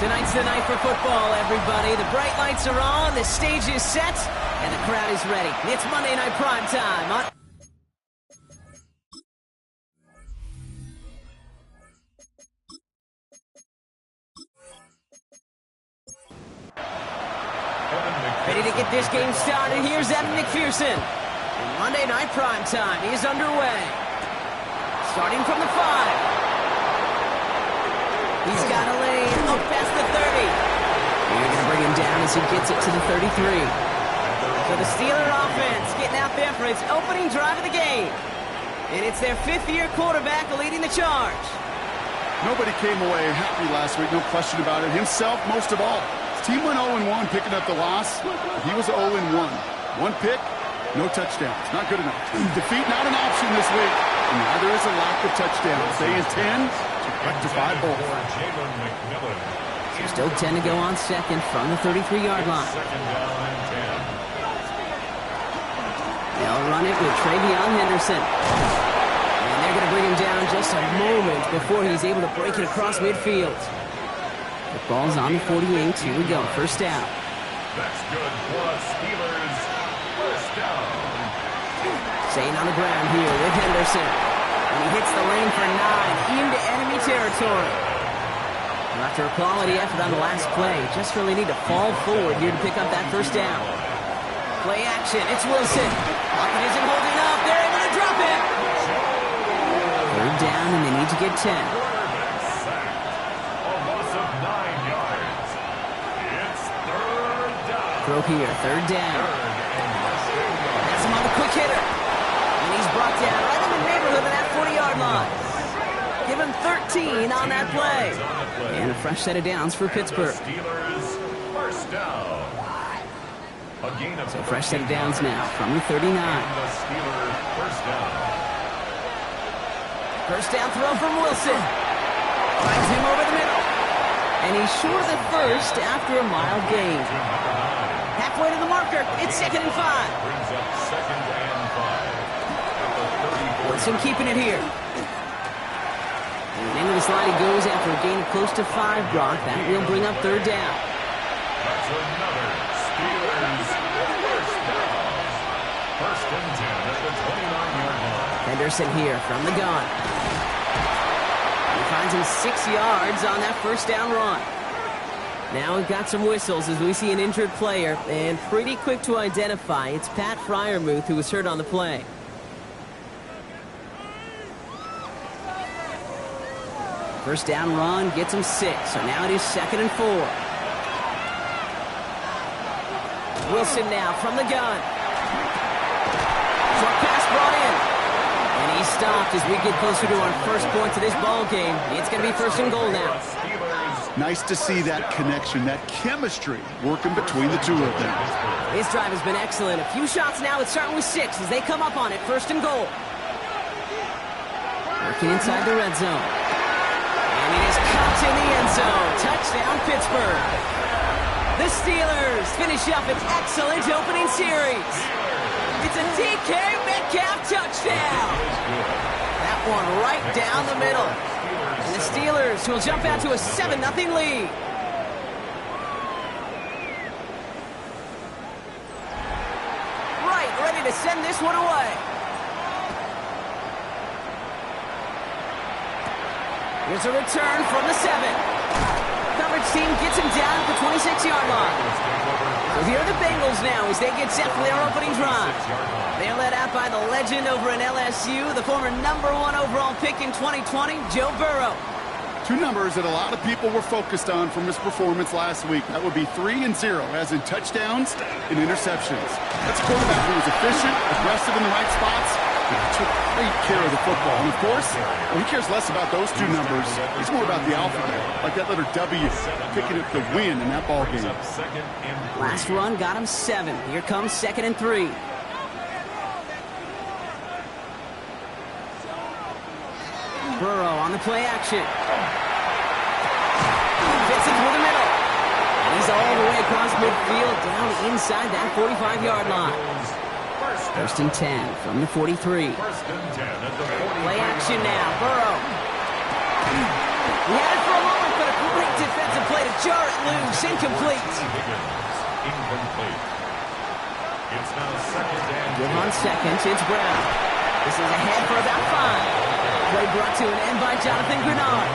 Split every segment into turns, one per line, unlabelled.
Tonight's the night for football, everybody. The bright lights are on, the stage is set, and the crowd is ready. It's Monday Night Prime Time. Ready to get this game started. Here's Evan McPherson. And Monday Night Prime Time is underway. Starting from the 5. He's got a lane up past the 30. They're going to bring him down as he gets it to the 33. So the Steeler offense getting out there for its opening drive of the game. And it's their fifth-year quarterback leading the charge.
Nobody came away happy last week, no question about it. Himself, most of all. His team went 0-1, picking up the loss. He was 0-1. One pick, no touchdowns. Not good enough. Defeat not an option this week. And neither is a lack of touchdowns. They intend to rectify both.
So still 10 to go on second from the 33-yard line. They'll run it with Travion Henderson. And they're going to bring him down just a moment before he's able to break it across midfield. The ball's on the 48. Here we go. First down.
That's good for the Steelers. First down.
Staying on the ground here with Henderson. And he hits the lane for 9 into enemy territory. And after a quality effort on the last play, just really need to fall forward here to pick up that first down. Play action. It's Wilson. Lockett isn't holding up. They're able to drop it. Third down, and they need to get 10. Throw here, third down. That's him on the quick hitter. And he's brought down right in the neighborhood of that 40-yard line. Give him 13 on that play. And a fresh set of downs for Pittsburgh. So fresh set of downs now from the 39. First down throw from Wilson. Finds him over the middle. And he's short of the first after a mild gain. Halfway to the marker, it's 2nd and 5.
Brings up 2nd and 5.
Wilson keeping it here. And into the slide he goes after a gain of close to 5, Brock. That will bring up third down.
That's another Steelers first down. First and 10 at the 29-yard line.
Henderson here from the gun. He finds him 6 yards on that first down run. Now we've got some whistles as we see an injured player, and pretty quick to identify. It's Pat Freiermuth who was hurt on the play. First down run gets him 6, so now it is 2nd and 4. Wilson now from the gun. Short pass brought in. And he's stopped as we get closer to our first point to this ball game. It's going to be 1st and goal now.
Nice to see that connection, that chemistry working between the two of them.
This drive has been excellent. A few shots now. It's starting with 6 as they come up on it. 1st and goal. Working inside the red zone. And it is caught in the end zone. Touchdown, Pittsburgh. The Steelers finish up an excellent opening series. It's a DK Metcalf touchdown. That one right down the middle. And the Steelers will jump out to a 7-0 lead. Right, ready to send this one away. Here's a return from the 7. Coverage team gets him down at the 26-yard line. So here are the Bengals now as they get set for their opening drive. They're led out by the legend over in LSU, the former #1 overall pick in 2020, Joe Burrow.
Two numbers that a lot of people were focused on from his performance last week. That would be 3 and 0, as in touchdowns and interceptions. That's a quarterback who was efficient, aggressive in the right spots, and took great care of the football. And of course, he cares less about those two numbers. It's more about the alphabet, like that letter W, picking up the win in that ball game.
Last run got him 7. Here comes 2nd and 3. Burrow on the play action. Fits it through the middle. And he's all the way across midfield, down inside that 45-yard line. 1st and 10 from the 43. Play action now. Burrow. He had it for a moment, but a great Defensive play to jar it loose. Incomplete.
Incomplete. It's now second and
Give on second. It's Brown. This is ahead for about 5. Play brought to an end by Jonathan Grenard.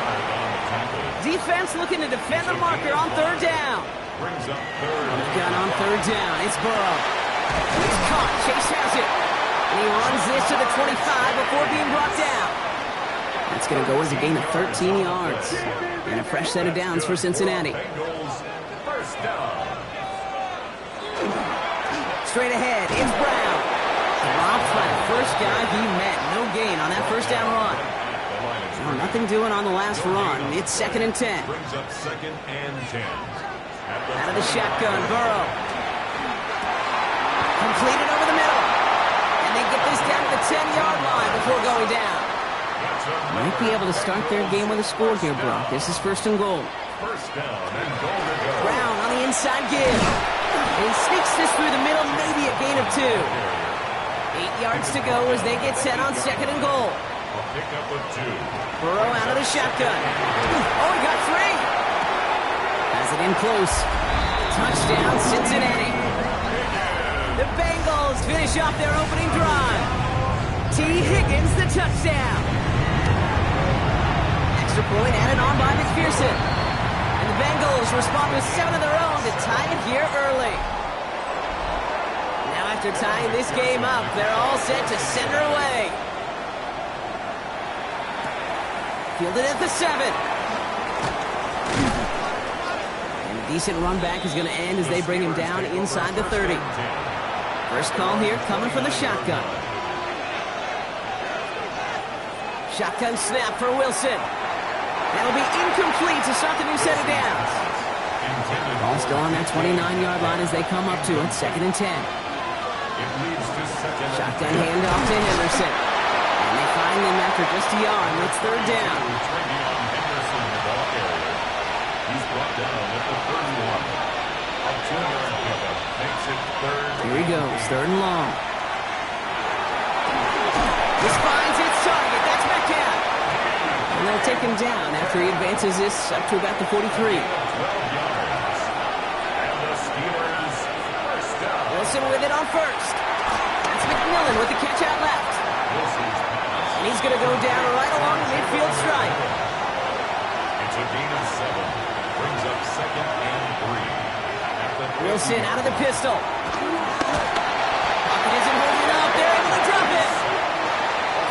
Defense looking to defend the marker on third down.
brings up third.
On the gun on third down. It's Burrow. He's caught. Chase has it. And he runs this to the 25 before being brought down. That's going to go as a gain of 13 yards. And a fresh set of downs for Cincinnati.
Bengals first down.
Straight ahead, it's Brown. Dropped by the first guy he met. No gain on that first down run. Oh, nothing doing on the last run. It's second and 10.
Brings up second and 10.
Out of the shotgun, Burrow. Completed over the middle. And they get this down to the 10-yard line before going down. Might be able to start their game with a score here, Brock. This is first and goal.
First down and goal to go.
Brown on the inside give. And he sneaks this through the middle, maybe a gain of 2. 8 yards to go as they get set on second and goal.
A pickup of 2.
Burrow out of the shotgun. Oh, he got 3. Has it in close. Touchdown, Cincinnati. The Bengals finish off their opening drive. T. Higgins, the touchdown. Extra point added on by McPherson. And the Bengals respond with 7 of their own to tie it here early. Now after tying this game up, they're all set to send her away. Fielded at the 7. And a decent run back is going to end as they bring him down inside the 30. First call here coming from the shotgun. Shotgun snap for Wilson. That'll be incomplete to start the new set of downs. Ball still on that 29-yard line as they come up to it. Second and 10. Shotgun handoff to Henderson. And they find him after just a yard. And it's third down.
He's brought down at the 31. A 2-yard pickup makes it third.
Here he goes. Third and long. This finds its target. That's Metcalf. And they'll take him down after he advances this up to about the 43.
12 yards. And the Steelers first down.
Wilson with it on first. That's McMillan with the catch out left. And he's going to go down right along the midfield stripe.
It's a gain of 7. Brings up second and 3.
Wilson out of the pistol. Pocket isn't holding up. They're able to drop it.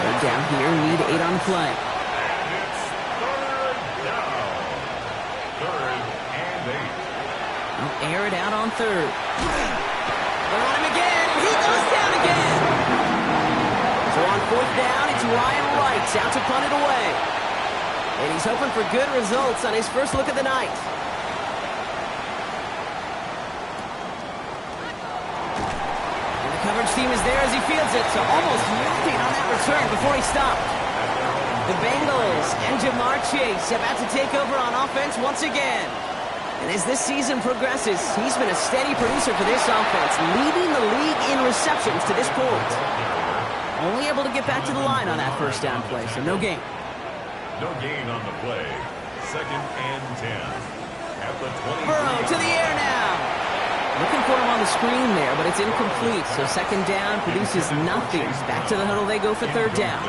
They're down here. Need 8 on play.
And it's third down. Third and 8.
They'll air it out on third. They're on him again. He goes down again. So on fourth down, it's Ryan Wright out to punt it away. And he's hoping for good results on his first look of the night. And the coverage team is there as he fields it, so almost nothing on that return before he stopped. The Bengals and Jamar Chase about to take over on offense once again. And as this season progresses, he's been a steady producer for this offense, leading the league in receptions to this point. Only able to get back to the line on that first down play, so no gain.
No gain on the play. Second and 10. At the 20.
Burrow to the air now. Looking for him on the screen there, but it's incomplete. So second down produces nothing. Back to the huddle they go for third down.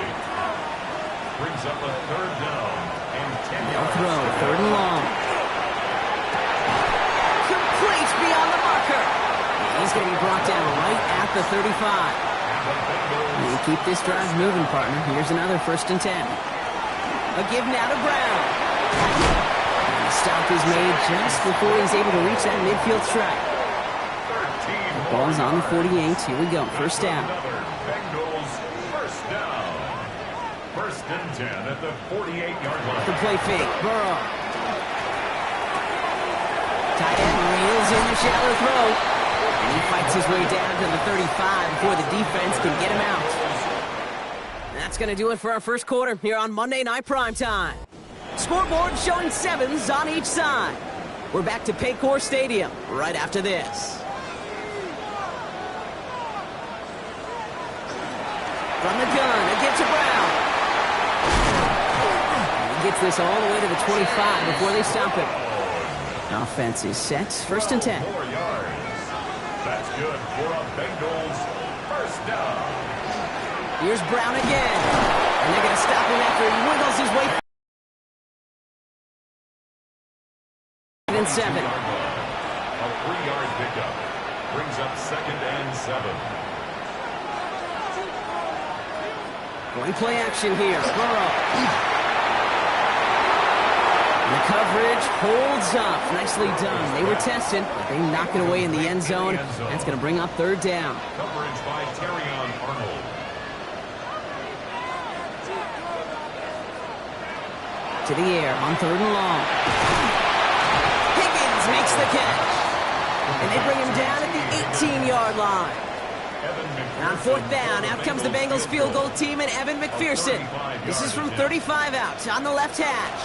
Brings up a third down and 10
They'll
yards.
throw third and long. Complete beyond the marker. He's going to be brought down right at the 35. And keep this drive moving, partner. Here's another first and 10. A give now to Brown. And the stop is made just before he's able to reach that midfield strike. The ball's on the 48. Here we go. First down.
Bengals first down. First and 10 at the 48-yard line.
The play fake. Burrow. Tight end reels in the shallow throw. And he fights his way down to the 35 before the defense can get him out. That's going to do it for our first quarter here on Monday Night Primetime. Scoreboard showing 7s on each side. We're back to Paycor Stadium right after this. From the gun, a give to Brown. He gets this all the way to the 25 before they stop it. Offense is set. First and 10.
4 yards. That's good for a Bengals first down.
Here's Brown again. And they're going to stop him after he wiggles his way. And 7.
A 3-yard pickup brings up 2nd and 7.
Going play action here. Burrow. And the coverage holds up. Nicely done. They were tested, but they knock it away in the end zone. That's going to bring up 3rd down.
Coverage by Terrion Arnold.
To the air on 3rd and long. Higgins makes the catch. And they bring him down at the 18-yard line. And on 4th down, out comes the Bengals field goal team and Evan McPherson. This is from 35 out on the left hash.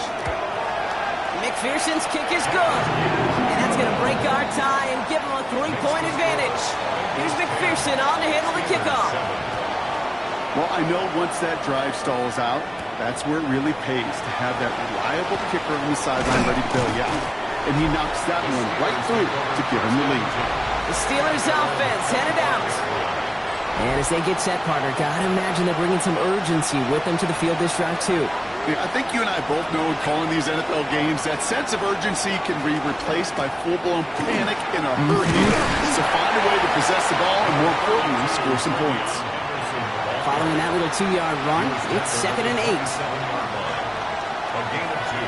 McPherson's kick is good. And that's going to break our tie and give him a 3-point advantage. Here's McPherson on to handle the kickoff.
Well, I know once that drive stalls out, that's where it really pays to have that reliable kicker on the sideline ready to bail you out. And he knocks that one right through to give him the lead.
The Steelers offense headed out. And as they get set, Carter, gotta imagine they're bringing some urgency with them to the field this drive, too.
Yeah, I think you and I both know in calling these NFL games, that sense of urgency can be replaced by full-blown panic in a hurricane. So find a way to possess the ball and, more importantly, score some points.
Following that little 2-yard run, it's 2nd and 8.
A gain of 2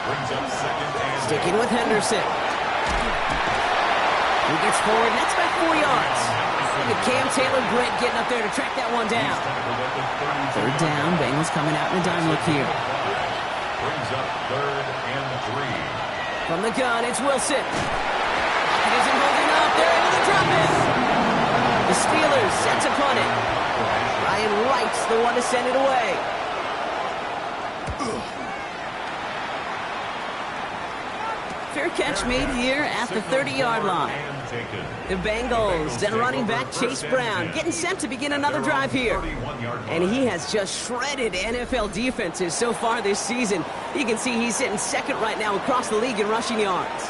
brings up 2nd and 8.
Sticking with Henderson. He gets forward, and that's about 4 yards. Look at Cam Taylor-Britt getting up there to track that one down. 3rd down, Bengals coming out in a dime look here.
Brings up 3rd and 3.
From the gun, it's Wilson. It isn't holding up. They're able to drop it. The Steelers set to punt it. Ryan Wright's the one to send it away. Fair catch made here at the 30-yard line. The Bengals, then running back Chase Brown, getting set to begin another drive here. And he has just shredded NFL defenses so far this season. You can see he's sitting 2nd right now across the league in rushing yards.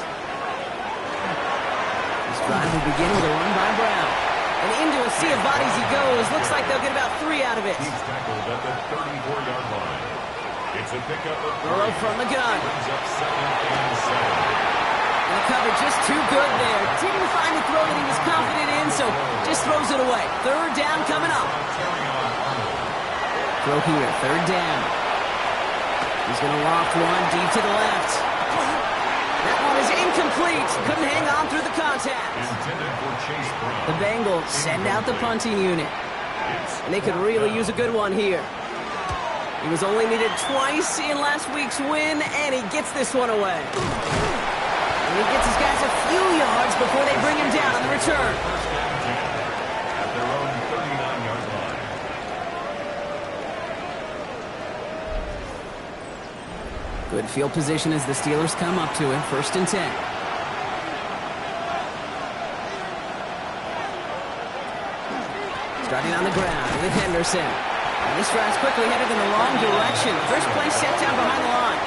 This drive will begin with a run by Brown. And into a sea of bodies he goes. Looks like they'll get about 3 out of it.
He's tackled at the 34-yard line. It's a pickup of 3.
Burrow from the gun.
Brings up 2nd and 7.
And the coverage just too good there. Didn't find the throw that he was confident in, so just throws it away. 3rd down coming up. Throw here, 3rd down. He's going to loft one deep to the left. That one is incomplete. Couldn't hang on through the contact.
Intended for Chase Brown.
The Bengals send out the punting unit. And they could really use a good one here. He was only needed twice in last week's win, and he gets this one away. And he gets his guys a few yards before they bring him down on the return.
At their own 39-yard line.
Good field position as the Steelers come up to it. 1st and 10. Starting on the ground with Henderson. And this drive's quickly headed in the wrong direction. First play set down behind the line.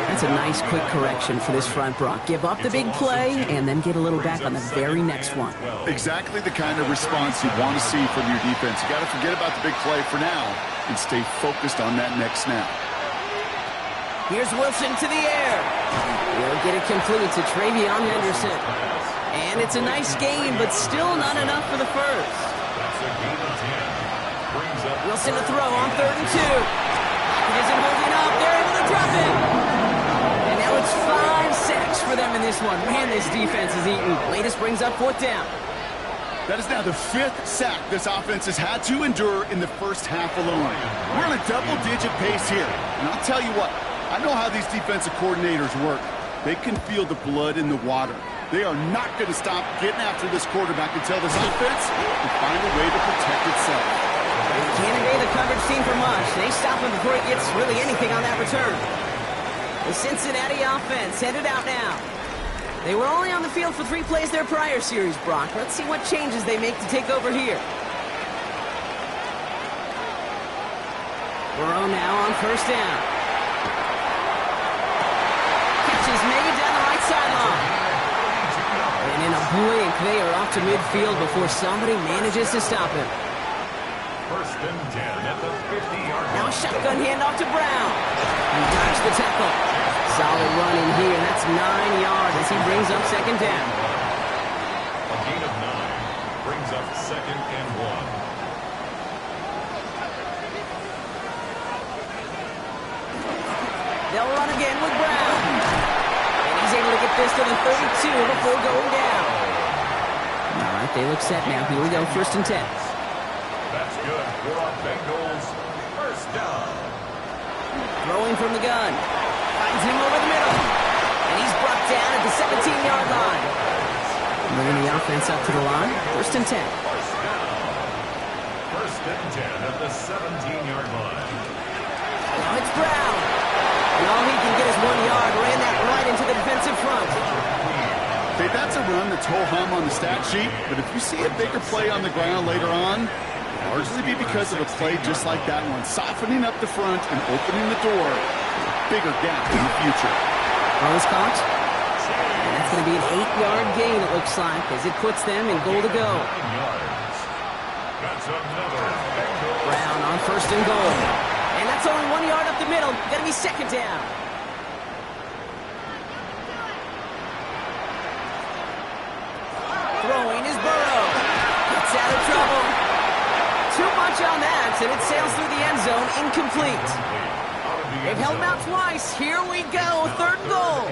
That's a nice quick correction for this front, Brock. Give up the big play and then get a little back on the very next one.
Exactly the kind of response you want to see from your defense. You got to forget about the big play for now and stay focused on that next snap.
Here's Wilson to the air. He'll get it complete to Travion Henderson. And it's a nice game, but still not enough for the first.
That's a gain of 10. Brings up
Wilson to throw on 3rd and 2. It isn't holding up. They're able to drop it. And now it's 5 sacks for them in this one. Man, this defense is eating. Latest brings up 4th down.
That is now the 5th sack this offense has had to endure in the first half alone. We're on a double-digit pace here. And I'll tell you what, I know how these defensive coordinators work. They can feel the blood in the water. They are not going to stop getting after this quarterback until this offense can find a way to protect itself.
Can't evade the coverage team for much. They stop him before he gets really anything on that return. The Cincinnati offense headed out now. They were only on the field for 3 plays their prior series, Brock. Let's see what changes they make to take over here. Burrow now on 1st down. blink, they are off to midfield before somebody manages to stop him.
First and 10 at the 50-yard line.
Now a shotgun handoff to Brown. He dodged the tackle. Solid run in here, and that's 9 yards as he brings up second down.
A gain of 9 brings up second and 1.
They'll run again with Brown. And he's able to get this to the 32 before going down. All right, they look set now. Here we go, first and 10.
That's good for our Bengals. First down.
Throwing from the gun. Finds him over the middle. And he's brought down at the 17-yard line. Moving the offense up to the line. First and 10.
First down. First and 10 at the 17-yard line.
Now it's Brown. And all he can get is 1 yard. Ran that right into the defensive front.
Okay, that's a run that's ho-hum on the stat sheet, but if you see a bigger play on the ground later on, it'll largely be because of a play just like that one, softening up the front and opening the door for a bigger gap in the future.
Ball is caught. And that's going to be an 8-yard gain, it looks like, as it puts them in goal to go.
9 yards. That's another Bengals.
Brown on first and goal. And that's only 1 yard up the middle. Going to be second down. Throwing is Burrow. Gets out of trouble. Too much on that, and it sails through the end zone, incomplete. They've held him out twice. Here we go, third and goal.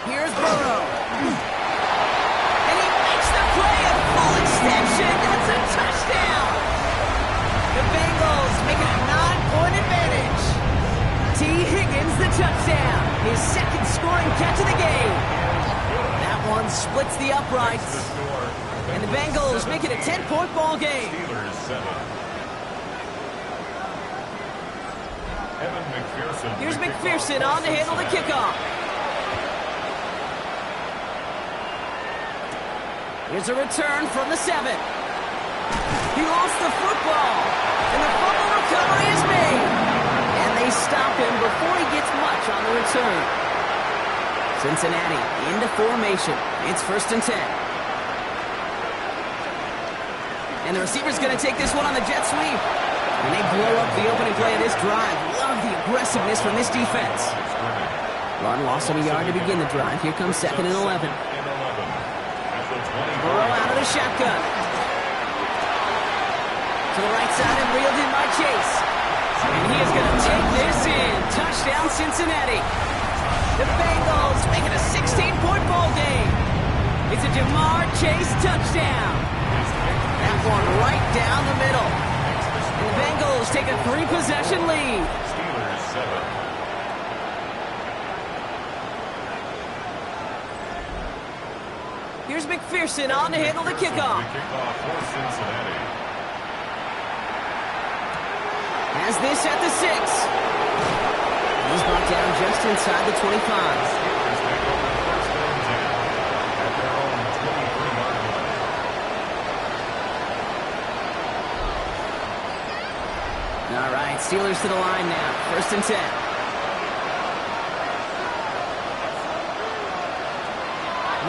Here's Burrow. And he makes the play, a full extension. That's a touchdown. The Bengals make it a 9-point advantage. T. Higgins, the touchdown. His second scoring catch of the game. That one splits the uprights. And the Bengals make it a 10-point ball game.
Steelers 7. Evan McPherson.
Here's McPherson on to handle the kickoff. Here's a return from the 7. He lost the football. And the fumble recovery is made. And they stop him before he gets much on the return. Cincinnati into formation. It's first and 10. And the receiver's going to take this one on the jet sweep. And they blow up the opening play of this drive. Love the aggressiveness from this defense. Run loss of a yard to begin the drive. Here comes second and 11. Burrow out of the shotgun. To the right side and reeled in by Chase. And he is going to take this in. Touchdown, Cincinnati. The Bengals make it a 16-point ball game. It's a Jamar Chase touchdown. That one right down the middle. And the Bengals take a 3-possession lead.
Steelers 7.
Here's McPherson on to handle the kickoff.
The kickoff for Cincinnati.
Has this at the 6. He's brought down just inside the 25.
Steelers take over first and 10 at their own 23-yard line.
All right, Steelers to the line now. First and 10.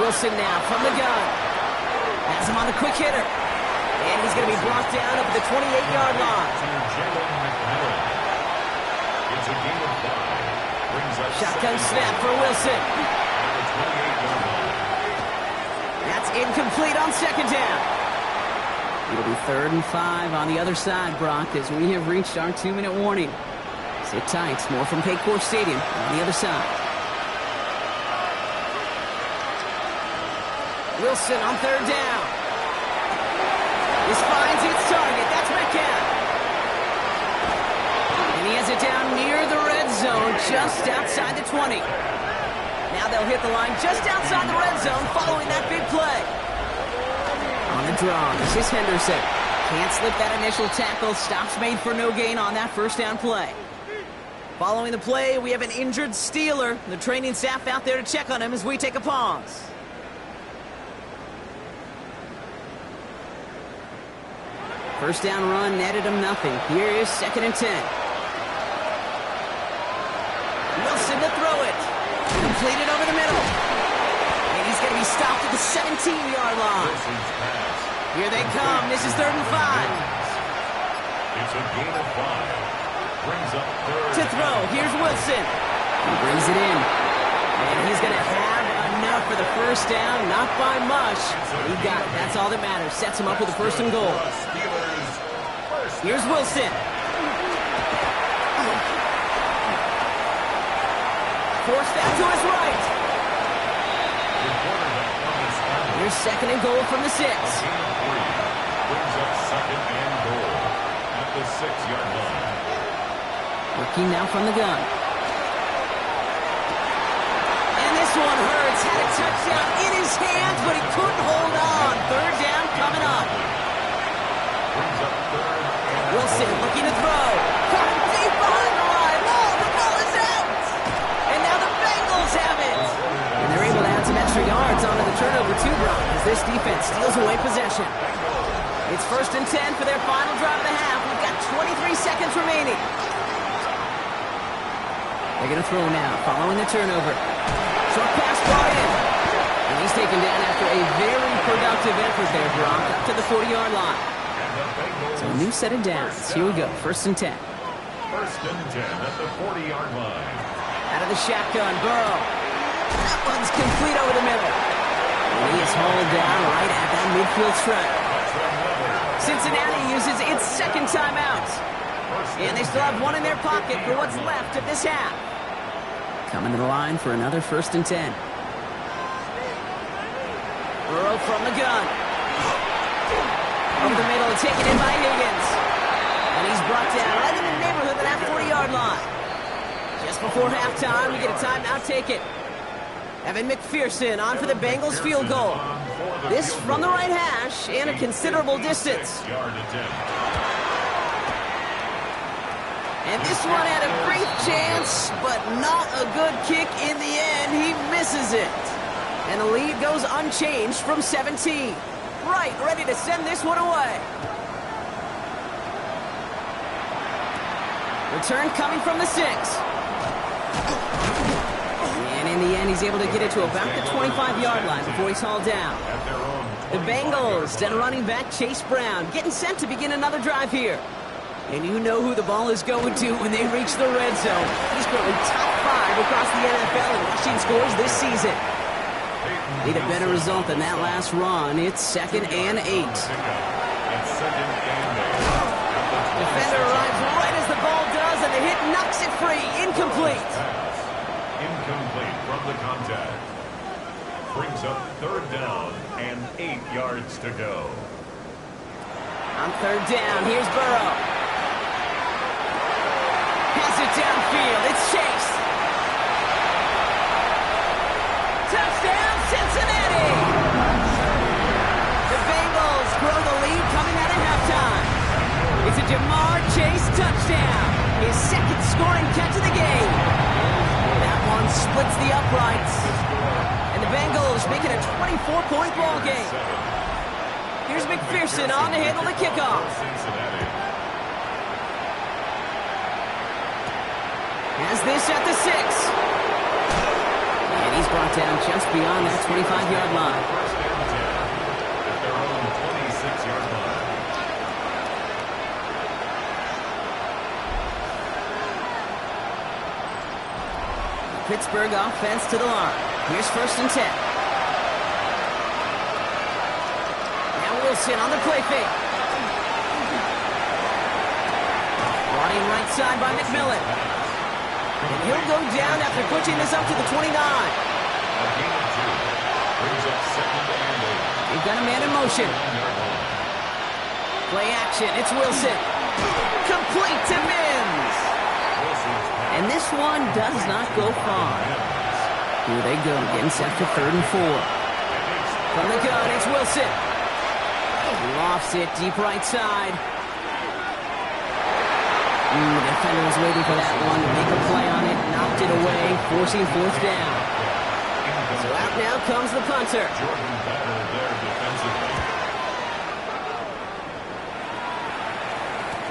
Wilson now from the gun. Has him on the quick hitter. And he's going to be brought down up at the 28-yard line.
It's a gain of 5. Brings up
Shotgun snap for Wilson. That's incomplete on second down. It'll be 3rd and 5 on the other side, Brock, as we have reached our 2-minute warning. Sit tight. More from Paycor Stadium on the other side. Wilson on 3rd down. This finds its target. That's Metcalf. And he has it down near the red zone, just outside the 20. Now they'll hit the line just outside the red zone following that big play. On the draw, this is Henderson. Can't slip that initial tackle. Stops made for no gain on that first down play. Following the play, we have an injured Steeler. The training staff out there to check on him as we take a pause. First down run netted him nothing. Here is 2nd and 10. Wilson to throw it. Completed over the middle. And he's going to be stopped at the 17-yard line.
Wilson's pass.
Here they come. This is 3rd and 5.
It's a gain of 5. Brings up third.
To throw. Here's Wilson. He brings it in. And he's going to have enough for the first down. Not by much. He got it. That's all that matters. Sets him up with a 1st and goal.
Steelers. First.
Here's Wilson. Forced out to his right. Here's 2nd and goal from the 6.
Gain of 3. Brings up 2nd and goal at the 6-yard line.
Working now from the gun. And this one hurts. Had a touchdown in his hands, but he couldn't hold on. 3rd down coming up.
Brings up 3rd and
Wilson looking to throw. Coming deep behind the line. Oh, the ball is out. And now the Bengals have it. And they're able to add some extra yards onto the turnover too, Brock, as this defense steals away possession. It's 1st and 10 for their final drive of the half. We've got 23 seconds remaining. They're going to throw now, following the turnover. Short pass brought in. And he's taken down after a very productive effort there, Brock, up to the 40-yard line. So a new set of downs. Here we go, 1st and 10.
1st and 10 at the 40-yard line.
Out of the shotgun, Burrow. That one's complete over the middle. And he is hauled down right at that midfield stripe. Cincinnati uses its 2nd timeout. And they still have one in their pocket for what's left of this half. Coming to the line for another 1st and 10. Burrow from the gun. Over the middle and taken in by Higgins. And he's brought down right in the neighborhood of that 40-yard line. Just before halftime, we get a timeout taken. Evan McPherson on for the Bengals field goal. This from the right hash and a considerable distance. And this one had a brief chance, but not a good kick in the end. He misses it. And the lead goes unchanged from 17. Right, ready to send this one away. Return coming from the 6. And in the end, he's able to get it to about the 25-yard line before he's hauled down. The Bengals, then running back Chase Brown, getting set to begin another drive here. And you know who the ball is going to when they reach the red zone. He's currently top 5 across the NFL in rushing scores this season. Need a better result than that last run. It's 2nd and 8. Defender arrives right as the ball does, and the hit knocks it free. Incomplete.
Incomplete from the contact. Brings up 3rd down and 8 yards to go.
On 3rd down, here's Burrow. Pass it downfield. It's Chase. Touchdown, Cincinnati! The Bengals grow the lead coming out of halftime. It's a Jamar Chase touchdown. His 2nd scoring catch of the game. That one splits the uprights. And the Bengals make it a 24-point ball game. Here's McPherson on to handle the kickoff. Has this at the 6. And he's brought down just beyond that 25-yard line.
First and 10 at their own 26-yard line.
Pittsburgh offense to the line. Here's 1st and 10. Now Wilson on the play fake. Running right side by McMillan. And he'll go down after pushing this up to the 29.
A gain of 2. Brings up 2nd and 8.
They've got a man in motion. Play action. It's Wilson. Complete to Mims. And this one does not go far. Here they go, getting set for 3rd and 4. From the gun, it's Wilson. He lofts it deep right side. The defender was waiting for that one to make a play on it, knocked it away, forcing 4th down. So out now comes the punter.
Jordan battled there defensively.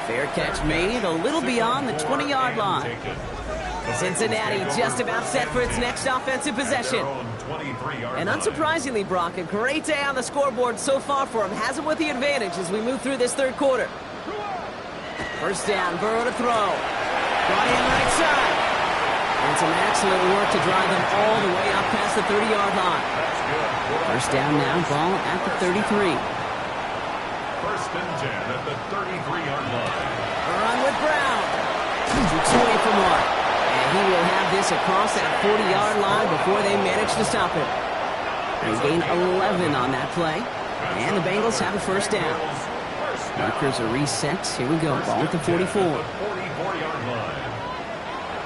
Fair catch made, a little beyond the 20-yard line. Cincinnati just about set for its next offensive possession.
23-yard
And
line.
unsurprisingly, Brock, a great day on the scoreboard so far for him. Has him with the advantage as we move through this third quarter. First down, Burrow to throw. Brought in right side. And some excellent work to drive them all the way up past the 30-yard line. First down now, ball at the 33.
First and 10 at the 33-yard line.
A run with Brown. Keeps away from one. And he will have this across that 40-yard line before they manage to stop it. They gain 11 on that play. And the Bengals have a first down. Markers are reset. Here we go. Ball at the 44.
44-yard line.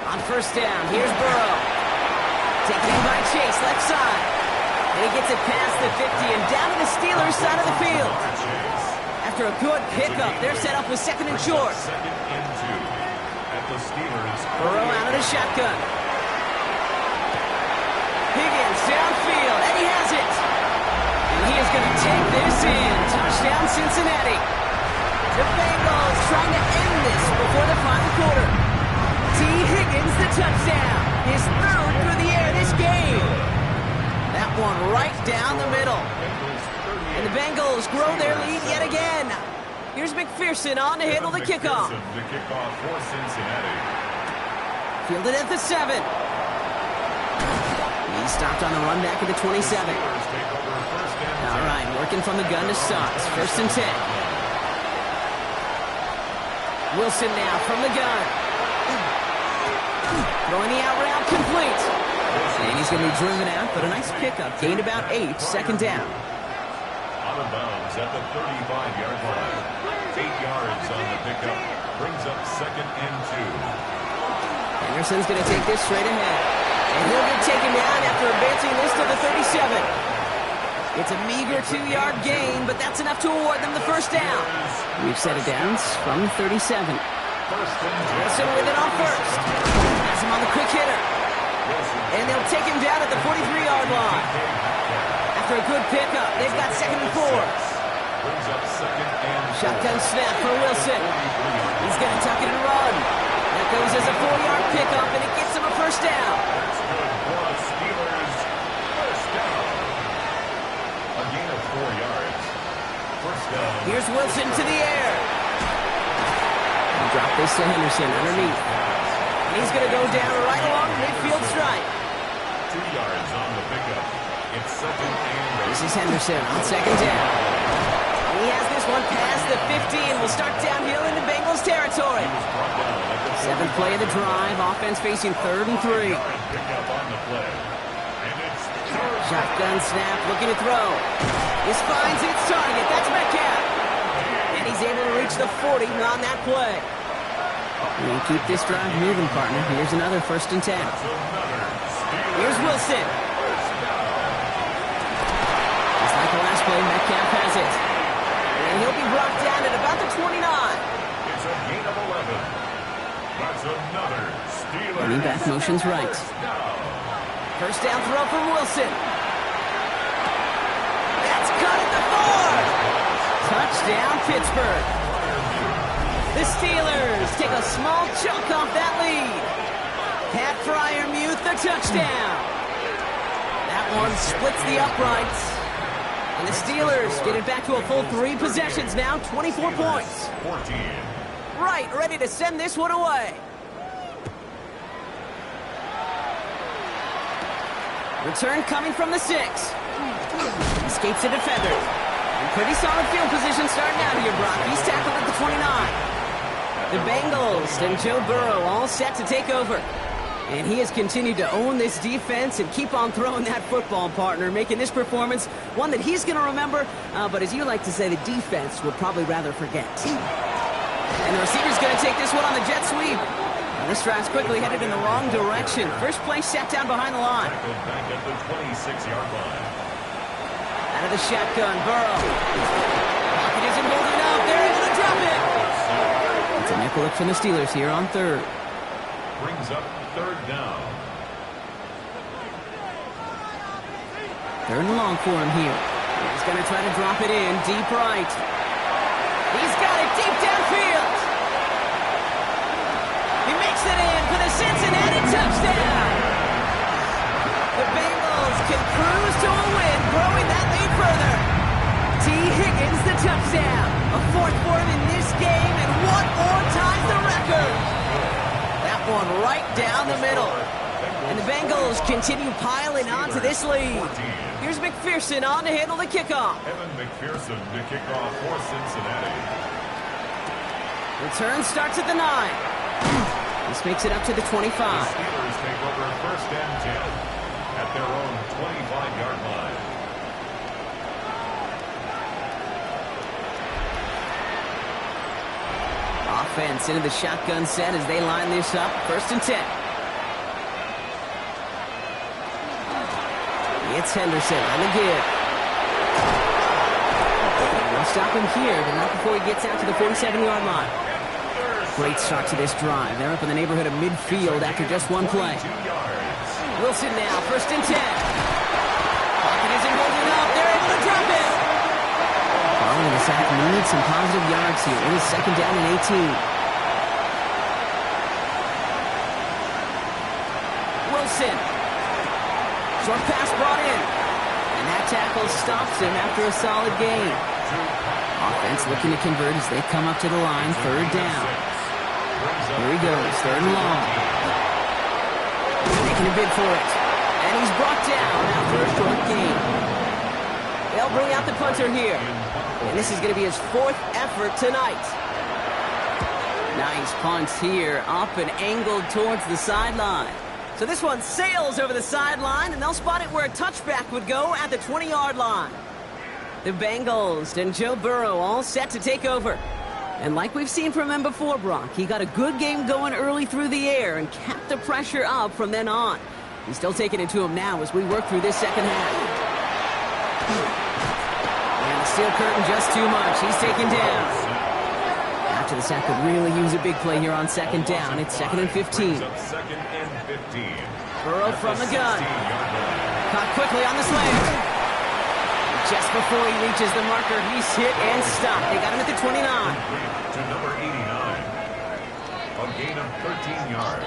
On first down, here's Burrow. Taken in by Chase, left side. And he gets it past the 50 and down to the Steelers' side of the field. After a good pickup, they're set up with second and short.
Second and 2 at the Steelers.
Burrow out of the shotgun. Higgins downfield, and he has it. And he is going to take this in. Touchdown, Cincinnati. The Bengals trying to end this before the final quarter. T. Higgins, the touchdown. His third through the air this game. That one right down the middle. And the Bengals grow their lead yet again. Here's McPherson on to handle the kickoff.
The kickoff for Cincinnati.
Fielded at the 7. He stopped on the run back at the 27.
Steelers take over first and 10.
All right, working from the gun to Suggs. First and 10. Wilson now from the gun. Throwing the out route complete. And he's going to be driven out, but a nice pickup. Gained about 8, second down.
Out of bounds at the 35-yard line. 8 yards on the pickup. Brings up second and 2.
Anderson's going to take this straight ahead. And he'll get taken down after advancing this to the 37. It's a meager 2-yard gain, but that's enough to award them the first down. We've set it down from 37.
First and 10.
Wilson with it on first. Has him on the quick hitter. And they'll take him down at the 43-yard line. After a good pickup, they've got second and 4.
Brings up second and 4.
Shotgun snap for Wilson. He's going to tuck it and run. That goes as a 4-yard pickup, and it gets him a first down.
That's good for the Steelers. First down. A gain of 4 yards. First down.
Here's Wilson to the air. Drop this to Henderson underneath. And he's going to go down right along the midfield stripe.
2 yards on the pickup. It's second and 8.
This is Henderson on second down. And he has this one past the 50 and will start downhill into Bengals territory. Seventh play of the drive. Offense facing third and 3.
Pickup on the play. And it's third.
Shotgun snap, looking to throw. This finds its target. That's Metcalf. And he's able to reach the 40 on that play. We'll keep this drive moving, partner. Here's another first and 10. Here's Wilson. Just like the last play, Metcalf has it. And he'll be brought down at about the 29.
It's a gain of 11. That's another Steelers.
Running back motion's right. First down throw from Wilson. That's cut at the 4. Touchdown, Pittsburgh. The Steelers take a small chunk off that lead. Pat Fryermuth, the touchdown. That one splits the uprights. And the Steelers get it back to a full 3 possessions now, 24 points.
14.
Right, ready to send this one away. Return coming from the 6. Escapes a defender. And pretty solid field position starting out here, Brock. He's tackled at the 29. The Bengals and Joe Burrow all set to take over. And he has continued to own this defense and keep on throwing that football, partner, making this performance one that he's going to remember, but as you like to say, the defense will probably rather forget. And the receiver's going to take this one on the jet sweep. And this drive's quickly headed in the wrong direction. First play set down behind the line.
Back at the 26-yard line.
Out of the shotgun, Burrow. Pocket isn't holding up. They're able to drop it. It's a nickel look from the Steelers here on third.
Brings up third down.
Third and long for him here. He's going to try to drop it in deep right. He's got it deep downfield. He makes it in for the Cincinnati touchdown. The Bengals can touchdown. A fourth for him in this game, and one more ties the record. That one right down the middle. And the Bengals continue piling on to this lead. Here's McPherson on to handle the kickoff.
Evan McPherson to kick off for Cincinnati.
Return starts at the 9. This makes it up to the 25.
The Steelers take over first and 10 at their own 25-yard line.
Offense into the shotgun set as they line this up. First and 10. It's Henderson on the give. They'll stop him here, but not before he gets out to the 47-yard line. Great start to this drive. They're up in the neighborhood of midfield after just one play. Wilson now, first and 10. Pocket isn't holding up. They're able to drop it. Following the sack needs some positive yards here. It is second down and 18. Wilson. Short pass brought in. And that tackle stops him after a solid gain. Offense looking to convert as they come up to the line. Third down. Here he goes. Third and long. Making a bid for it. And he's brought down after a short gain. They'll bring out the punter here. And this is going to be his fourth effort tonight. Nice punt here. Up and angled towards the sideline. So this one sails over the sideline, and they'll spot it where a touchback would go at the 20-yard line. The Bengals and Joe Burrow all set to take over. And like we've seen from him before, Brock, he got a good game going early through the air and kept the pressure up from then on. He's still taking it to him now as we work through this second half. And the steel curtain just too much. He's taken down. After the sack could really use a big play here on second down. It's second and 15.
Second and 15.
Burrow from the gun. Caught quickly on the slant. Just before he reaches the marker, he's hit and stopped. They got him at the 29.
To number 89. A gain of 13 yards.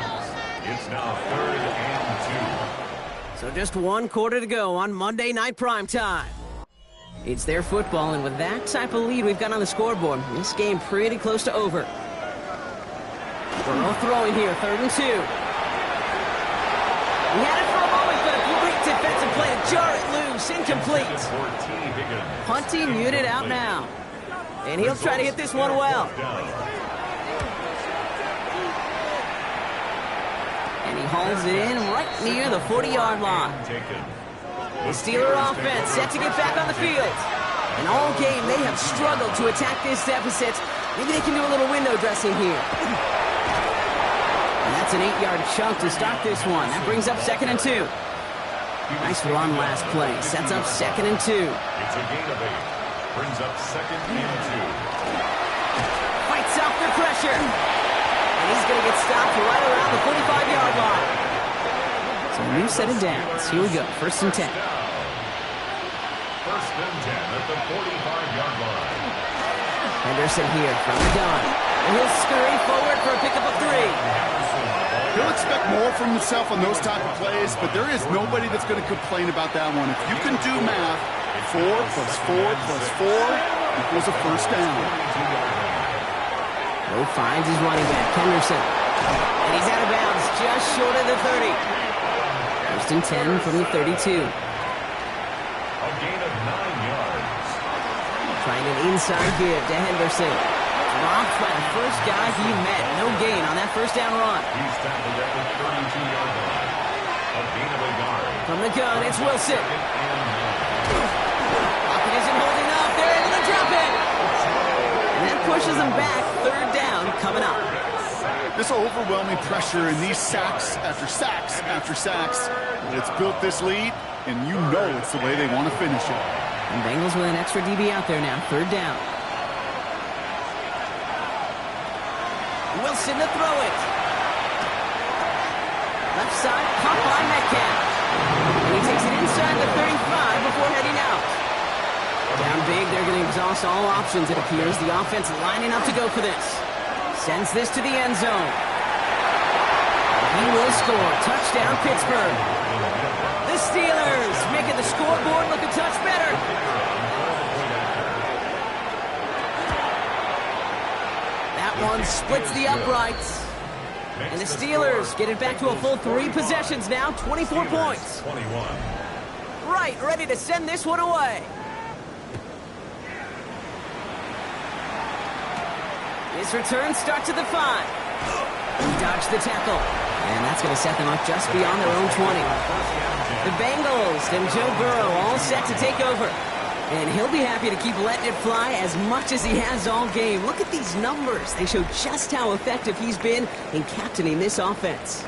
It's now third and 2.
So just 1 quarter to go on Monday Night Primetime. It's their football, and with that type of lead we've got on the scoreboard, this game pretty close to over. Burrow throwing here, third and 2. He had it for a moment, but a great defensive play to jar it loose, incomplete. Punting muted out now. And he'll try to hit this one well. And he hauls it in right near the 40-yard line. The Steeler offense set to get back on the field. And all game, they have struggled to attack this deficit. Maybe they can do a little window dressing here. And that's an 8-yard chunk to start this one. That brings up second and 2. Nice run last play. Sets up second and 2.
It's a gain of 8. Brings up second and 2.
Fights off the pressure. And he's going to get stopped right around the 45-yard line. So a new set of downs. Here we go. First and 10.
First and 10 at the 45-yard line.
Henderson here from the gun. And he'll scurry forward for a pickup of 3.
He'll expect more from himself on those type of plays, but there is nobody that's going to complain about that one. If you can do math, 4 plus 4 plus 4 equals a first down.
Lowe finds his running back, Henderson. And he's out of bounds just short of the 30. First and 10 from the 32.
A gain of 9 yards.
Trying an inside give to Henderson. Dropped by the first guy he met. No gain on that first down run.
He's tackled at the 32-yard line. A gain of a yard.
From the gun, it's Wilson. Pocket isn't holding up. They're able to drop it. And that pushes them back. Third down coming up.
This overwhelming pressure and these sacks after sacks after sacks, it's built this lead, and you know it's the way they want to finish it.
And Bengals with an extra DB out there now. Third down. Wilson to throw it. Left side, caught by Metcalf. And he takes it inside the 35 before heading out. Down big, they're going to exhaust all options, it appears. The offense lining up to go for this. Sends this to the end zone. He will score. Touchdown, Pittsburgh. The Steelers making the scoreboard look a touch better. one splits the uprights. And the Steelers get it back to a full 3 possessions now, 24 points.
21.
Right, ready to send this one away. This return starts at the 5. He dodged the tackle. And that's going to set them up just beyond their own 20. The Bengals and Joe Burrow all set to take over. And he'll be happy to keep letting it fly as much as he has all game. Look at these numbers. They show just how effective he's been in captaining this offense.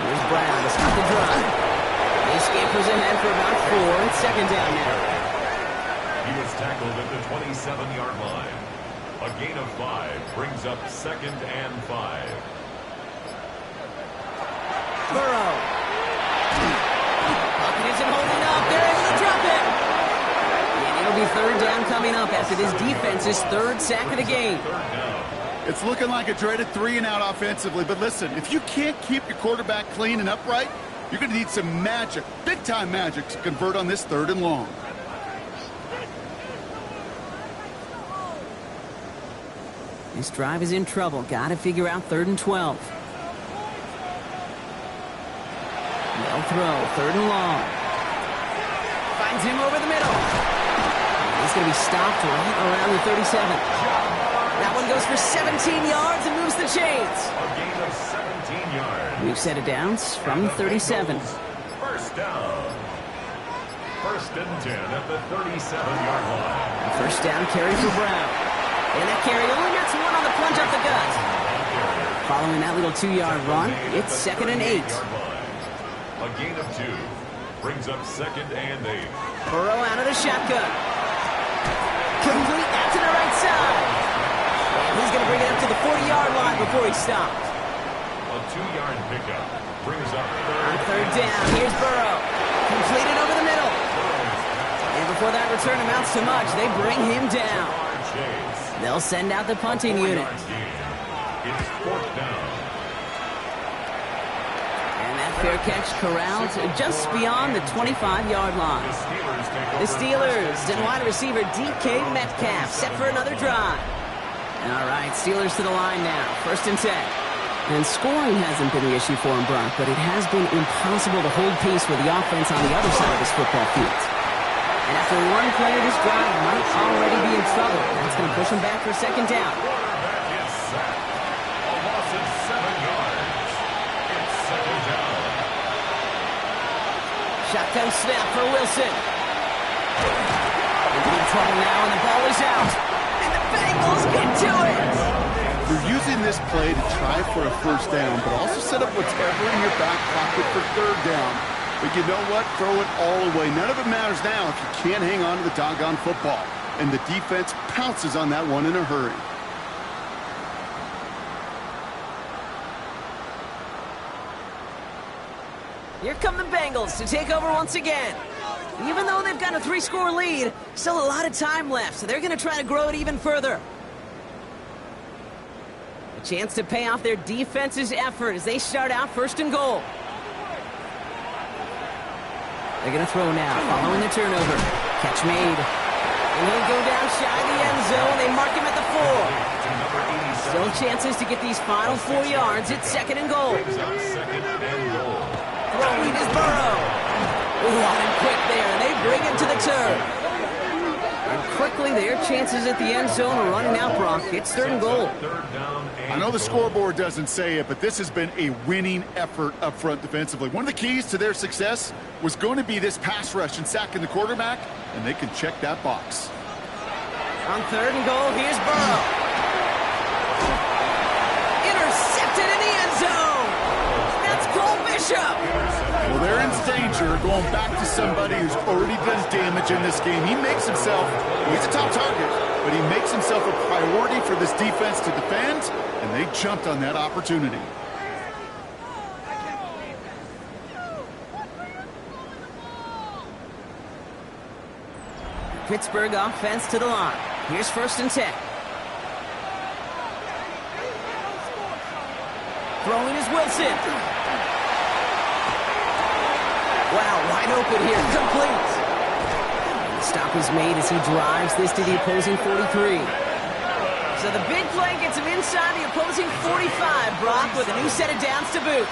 Here's Brown to start the drive. He scampers ahead for about 4. It's second down now.
He was tackled at the 27-yard line. A gain of 5 brings up 2nd and 5.
Burrow. Pocket isn't holding up. They're able to drop it. And it'll be third down coming up after this defense's 3rd sack of the game.
It's looking like a dreaded 3-and-out offensively, but listen, if you can't keep your quarterback clean and upright, you're going to need some magic, big-time magic, to convert on this 3rd and long.
This drive is in trouble. Got to figure out 3rd and 12. They'll throw. 3rd and long. Finds him over the middle. He's going to be stopped right around the 37. That one goes for 17 yards and moves the chains.
A gain of 17 yards.
We've set it down from the 37.
First down. 1st and 10 at the 37-yard line.
First down carry for Brown. And that carry only gets 1 on the plunge up the gut. Following that little 2-yard run, it's 2nd and 8.
A gain of 2 brings up 2nd and 8.
Burrow out of the shotgun. Complete out to the right side. And he's going to bring it up to the 40-yard line before he stopped.
A 2-yard pickup brings up
On 3rd down, here's Burrow. Completed over the middle. And before that return amounts to much, they bring him down. They'll send out the punting unit.
It's 4th down.
And that fair catch corralled just beyond the 25-yard line. The Steelers and wide receiver DK Metcalf set for another drive. All right, Steelers to the line now. 1st and 10. And scoring hasn't been the issue for him, Brock, but it has been impossible to hold pace with the offense on the other side of this football field. And after one play, this drive might already be in trouble. That's going to push him back for 2nd down.
Quarterback is sacked. A loss of 7 yards. It's 2nd down.
Shotgun snap for Wilson. Into the trouble now, and the ball is out. And the Bengals get to it.
You're using this play to try for a 1st down, but also set up whatever in your back pocket for 3rd down. But you know what? Throw it all away. None of it matters now if you can't hang on to the doggone football. And the defense pounces on that one in a hurry.
Here come the Bengals to take over once again. Even though they've got a 3-score lead, still a lot of time left, so they're going to try to grow it even further. A chance to pay off their defense's effort as they start out 1st and goal. They're going to throw now, following the turnover. Catch made. And he'll go down shy of the end zone. They mark him at the 4. Still chances to get these final 4 yards. It's 2nd and goal. Throwing is Burrow. Long and quick there, and they bring him to the turn. And quickly, their chances at the end zone are running out, Brock. It's 3rd and goal.
I know the scoreboard doesn't say it, but this has been a winning effort up front defensively. One of the keys to their success was going to be this pass rush and sacking the quarterback, and they can check that box.
On 3rd and goal, here's Burrow. Intercepted in the end zone. That's Cole Bishop.
Well, they're in danger going back to somebody who's already done damage in this game. He makes himself, he's a top target, but he makes himself a priority for this defense to defend, and they jumped on that opportunity.
Pittsburgh offense to the line. Here's 1st and 10. Throwing is Wilson. Wow, wide open here. Complete. Stop is made as he drives this to the opposing 43. So the big play gets him inside the opposing 45, Brock, with a new set of downs to boot.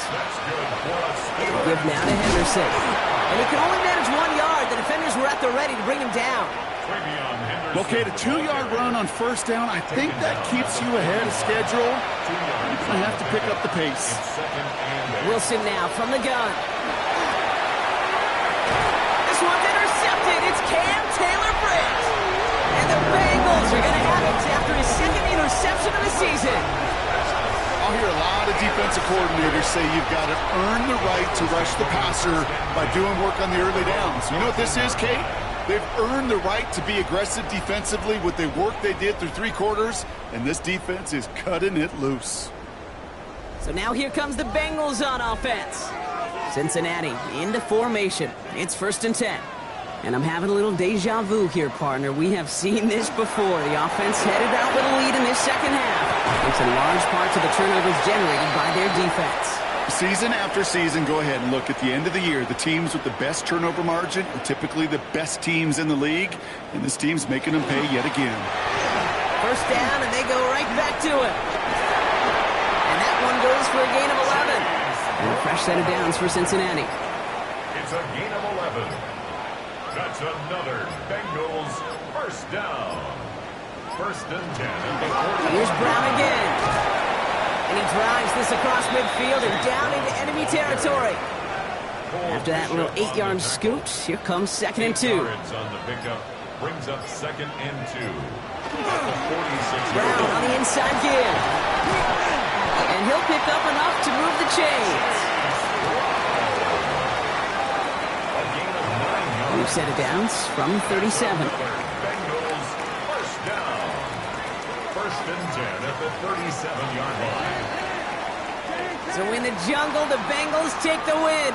Give now to Henderson. And he can only manage 1 yard. The defenders were at the ready to bring him down.
Okay, the 2-yard run on first down, I think that keeps you ahead of schedule. You're going to have to pick up the pace.
Wilson now from the gun. This one's intercepted. It's Cam Taylor-Britt. And the Bengals are going to have it after his second interception of the season.
I'll hear a lot of defensive coordinators say you've got to earn the right to rush the passer by doing work on the early downs. You know what this is, Kate? They've earned the right to be aggressive defensively with the work they did through 3 quarters, and this defense is cutting it loose.
So now here comes the Bengals on offense. Cincinnati into formation. It's 1st and 10. And I'm having a little deja vu here, partner. We have seen this before. The offense headed out with a lead in this second half. Thanks in large part to the turnovers generated by their defense.
Season after season, go ahead and look at the end of the year. The teams with the best turnover margin are typically the best teams in the league, and this team's making them pay yet again.
1st down, and they go right back to it. And that one goes for a gain of 11. And a fresh set of downs for Cincinnati.
It's a gain of 11. That's another Bengals 1st down. 1st and 10.
Here's Brown again. And he drives this across midfield and down into enemy territory. After that little 8-yard scoot, here comes 2nd and 2.
Yards on the pickup brings up 2nd and 2. At the 46.
Brown on the inside give. And he'll pick up enough to move the chains. New set of downs from 37.
Bengals 1st down. 1st and 10 at the 37-yard line.
So in the jungle, the Bengals take the win.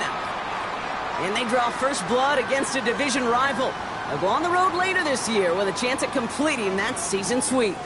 And they draw first blood against a division rival. They'll go on the road later this year with a chance at completing that season sweep.